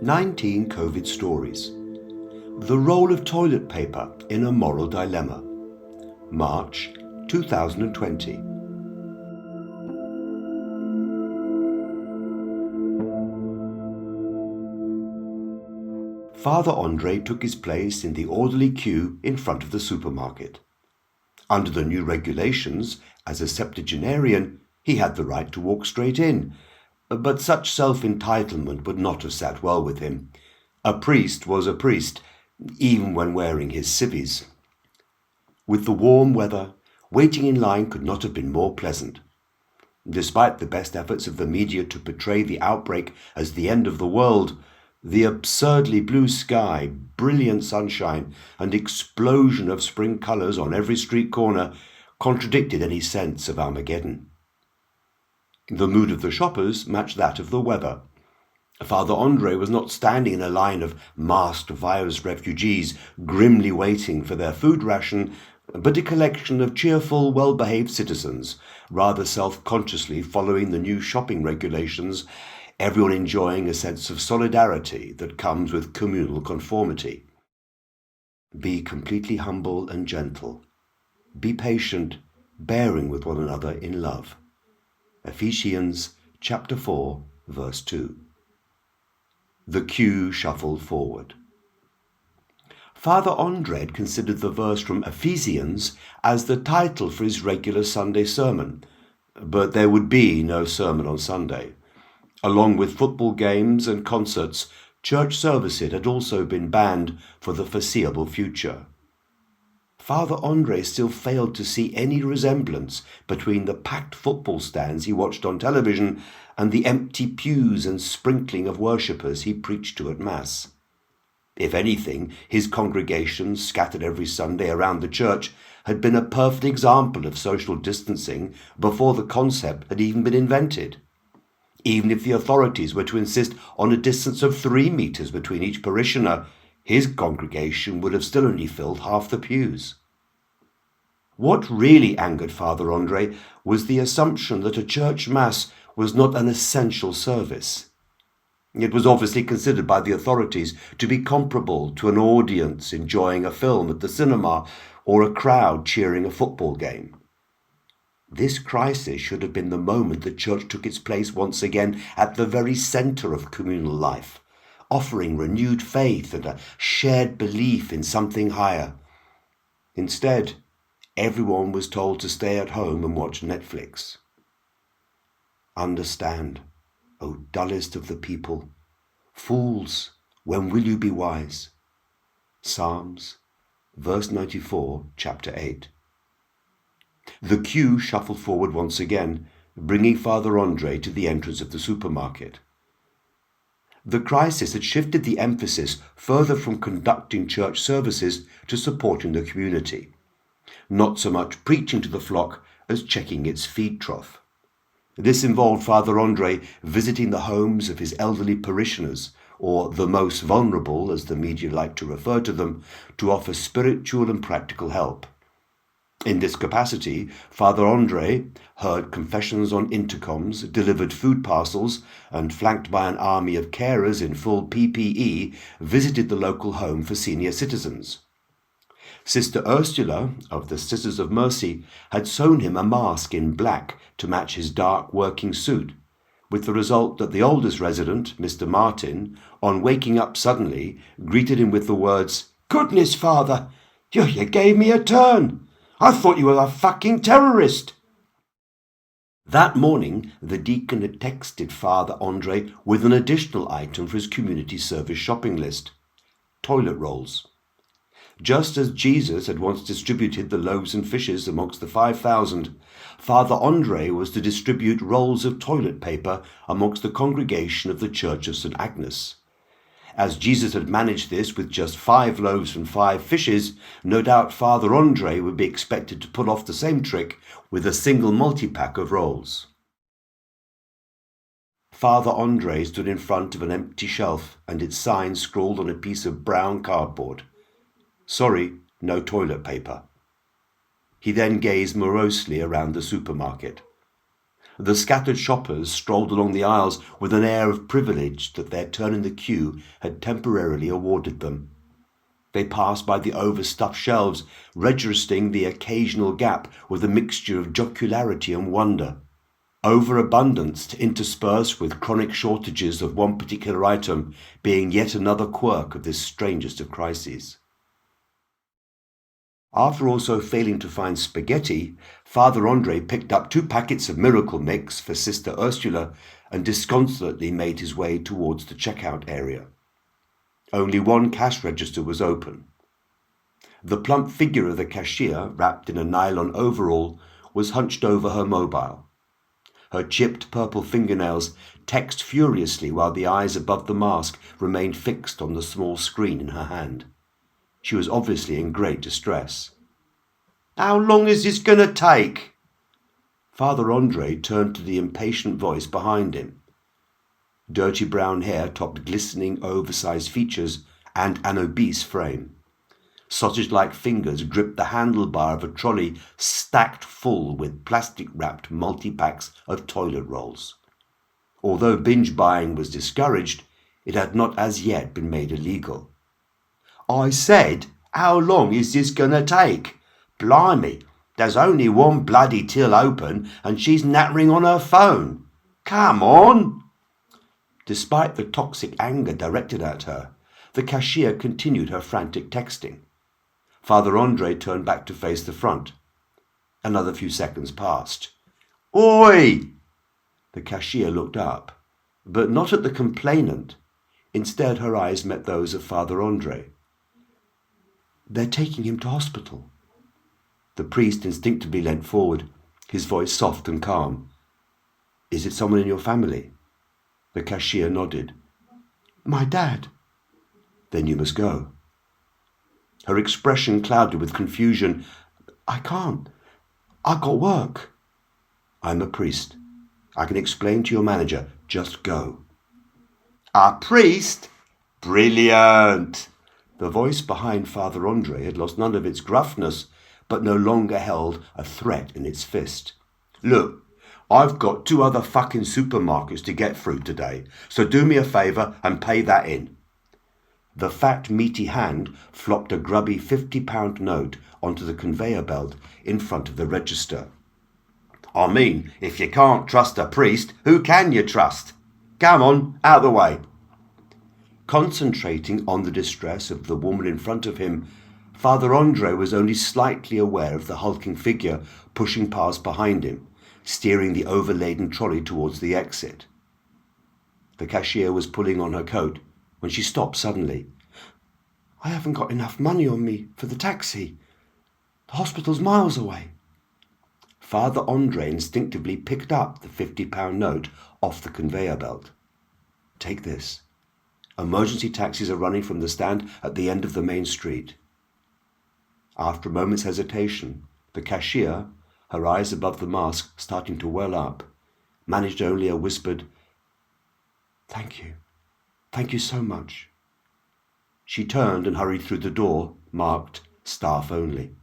19 COVID stories. The role of toilet paper in a moral dilemma. March 2020. Father Andre took his place in the orderly queue in front of the supermarket. Under the new regulations, as a septuagenarian, he had the right to walk straight in, but such self-entitlement would not have sat well with him. A priest was a priest, even when wearing his civvies. With the warm weather, waiting in line could not have been more pleasant. Despite the best efforts of the media to portray the outbreak as the end of the world, the absurdly blue sky, brilliant sunshine, and explosion of spring colours on every street corner contradicted any sense of Armageddon. The mood of the shoppers matched that of the weather. Father Andre was not standing in a line of masked virus refugees grimly waiting for their food ration, but a collection of cheerful, well-behaved citizens, rather self-consciously following the new shopping regulations, everyone enjoying a sense of solidarity that comes with communal conformity. Be completely humble and gentle. Be patient, bearing with one another in love. Ephesians chapter 4, verse 2. The queue shuffled forward. Father Andre considered the verse from Ephesians as the title for his regular Sunday sermon, but there would be no sermon on Sunday. Along with football games and concerts, church services had also been banned for the foreseeable future. Father Andre still failed to see any resemblance between the packed football stands he watched on television and the empty pews and sprinkling of worshippers he preached to at Mass. If anything, his congregation, scattered every Sunday around the church, had been a perfect example of social distancing before the concept had even been invented. Even if the authorities were to insist on a distance of 3 meters between each parishioner, his congregation would have still only filled half the pews. What really angered Father Andre was the assumption that a church mass was not an essential service. It was obviously considered by the authorities to be comparable to an audience enjoying a film at the cinema or a crowd cheering a football game. This crisis should have been the moment the church took its place once again at the very centre of communal life, offering renewed faith and a shared belief in something higher. Instead, everyone was told to stay at home and watch Netflix. Understand, O dullest of the people, fools, when will you be wise? Psalms, verse 94, chapter 8. The queue shuffled forward once again, bringing Father Andre to the entrance of the supermarket. The crisis had shifted the emphasis further from conducting church services to supporting the community, not so much preaching to the flock as checking its feed trough. This involved Father Andre visiting the homes of his elderly parishioners, or the most vulnerable, as the media like to refer to them, to offer spiritual and practical help. In this capacity, Father Andre heard confessions on intercoms, delivered food parcels, and, flanked by an army of carers in full PPE, visited the local home for senior citizens. Sister Ursula, of the Sisters of Mercy, had sewn him a mask in black to match his dark working suit, with the result that the oldest resident, Mr. Martin, on waking up suddenly, greeted him with the words, "Goodness, Father, you gave me a turn. I thought you were a fucking terrorist." That morning, the deacon had texted Father Andre with an additional item for his community service shopping list: toilet rolls. Just as Jesus had once distributed the loaves and fishes amongst the 5,000, Father Andre was to distribute rolls of toilet paper amongst the congregation of the Church of St. Agnes. As Jesus had managed this with just 5 loaves and 5 fishes, no doubt Father Andre would be expected to pull off the same trick with a single multi-pack of rolls. Father Andre stood in front of an empty shelf and its sign scrawled on a piece of brown cardboard: "Sorry, no toilet paper." He then gazed morosely around the supermarket. The scattered shoppers strolled along the aisles with an air of privilege that their turn in the queue had temporarily awarded them. They passed by the overstuffed shelves, registering the occasional gap with a mixture of jocularity and wonder. Overabundance interspersed with chronic shortages of one particular item being yet another quirk of this strangest of crises. After also failing to find spaghetti, Father Andre picked up 2 packets of Miracle Mix for Sister Ursula and disconsolately made his way towards the checkout area. Only one cash register was open. The plump figure of the cashier, wrapped in a nylon overall, was hunched over her mobile. Her chipped purple fingernails texted furiously while the eyes above the mask remained fixed on the small screen in her hand. She was obviously in great distress. "How long is this going to take?" Father Andre turned to the impatient voice behind him. Dirty brown hair topped glistening oversized features and an obese frame. Sausage-like fingers gripped the handlebar of a trolley stacked full with plastic-wrapped multi-packs of toilet rolls. Although binge buying was discouraged, it had not as yet been made illegal. "I said, how long is this going to take? Blimey, there's only one bloody till open and she's nattering on her phone. Come on!" Despite the toxic anger directed at her, the cashier continued her frantic texting. Father Andre turned back to face the front. Another few seconds passed. "Oi!" The cashier looked up, but not at the complainant. Instead, her eyes met those of Father Andre. "They're taking him to hospital." The priest instinctively leant forward, his voice soft and calm. "Is it someone in your family?" The cashier nodded. "My dad." "Then you must go." Her expression clouded with confusion. "I can't. I've got work." "I'm a priest. I can explain to your manager. Just go." "A priest? Brilliant!" The voice behind Father Andre had lost none of its gruffness, but no longer held a threat in its fist. "Look, I've got 2 other fucking supermarkets to get through today, so do me a favour and pay that in." The fat, meaty hand flopped a grubby £50 note onto the conveyor belt in front of the register. "I mean, if you can't trust a priest, who can you trust? Come on, out of the way." Concentrating on the distress of the woman in front of him, Father Andre was only slightly aware of the hulking figure pushing past behind him, steering the overladen trolley towards the exit. The cashier was pulling on her coat when she stopped suddenly. "I haven't got enough money on me for the taxi. The hospital's miles away." Father Andre instinctively picked up the £50 note off the conveyor belt. "Take this. Emergency taxis are running from the stand at the end of the main street." After a moment's hesitation, the cashier, her eyes above the mask starting to well up, managed only a whispered, "Thank you. Thank you so much." She turned and hurried through the door, marked "Staff Only."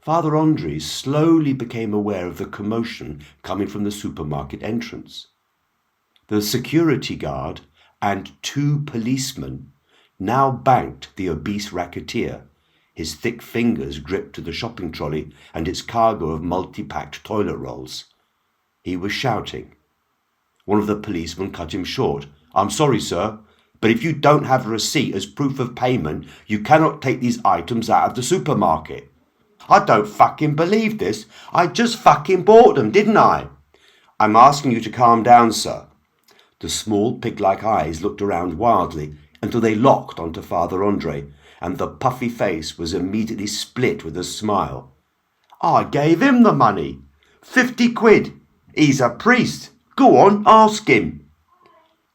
Father Andre slowly became aware of the commotion coming from the supermarket entrance. The security guard and 2 policemen now banked the obese racketeer, his thick fingers gripped to the shopping trolley and its cargo of multi-packed toilet rolls. He was shouting. One of the policemen cut him short. "I'm sorry, sir, but if you don't have a receipt as proof of payment, you cannot take these items out of the supermarket." "I don't fucking believe this. I just fucking bought them, didn't I?" "I'm asking you to calm down, sir." The small pig-like eyes looked around wildly until they locked onto Father Andre, and the puffy face was immediately split with a smile. "I gave him the money. 50 quid. He's a priest. Go on, ask him."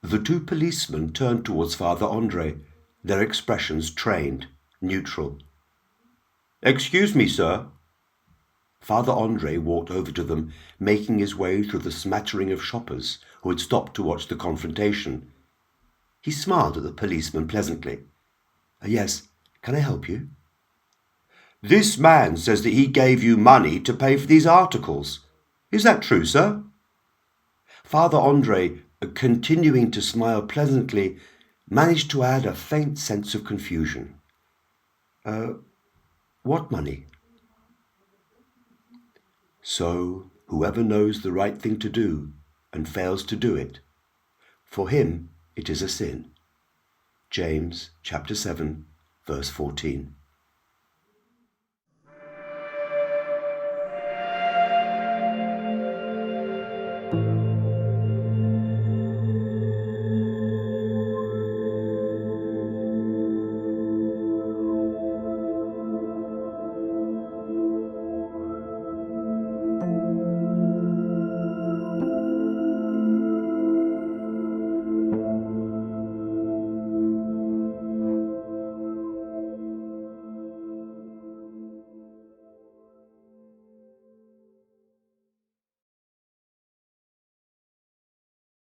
The 2 policemen turned towards Father Andre, their expressions trained, neutral. "Excuse me, sir." Father Andre walked over to them, making his way through the smattering of shoppers who had stopped to watch the confrontation. He smiled at the policeman pleasantly. "Yes, can I help you?" "This man says that he gave you money to pay for these articles." Is that true, sir? Father Andre, continuing to smile pleasantly, managed to add a faint sense of confusion. What money? So, whoever knows the right thing to do and fails to do it, for him it is a sin. James chapter 7, verse 14.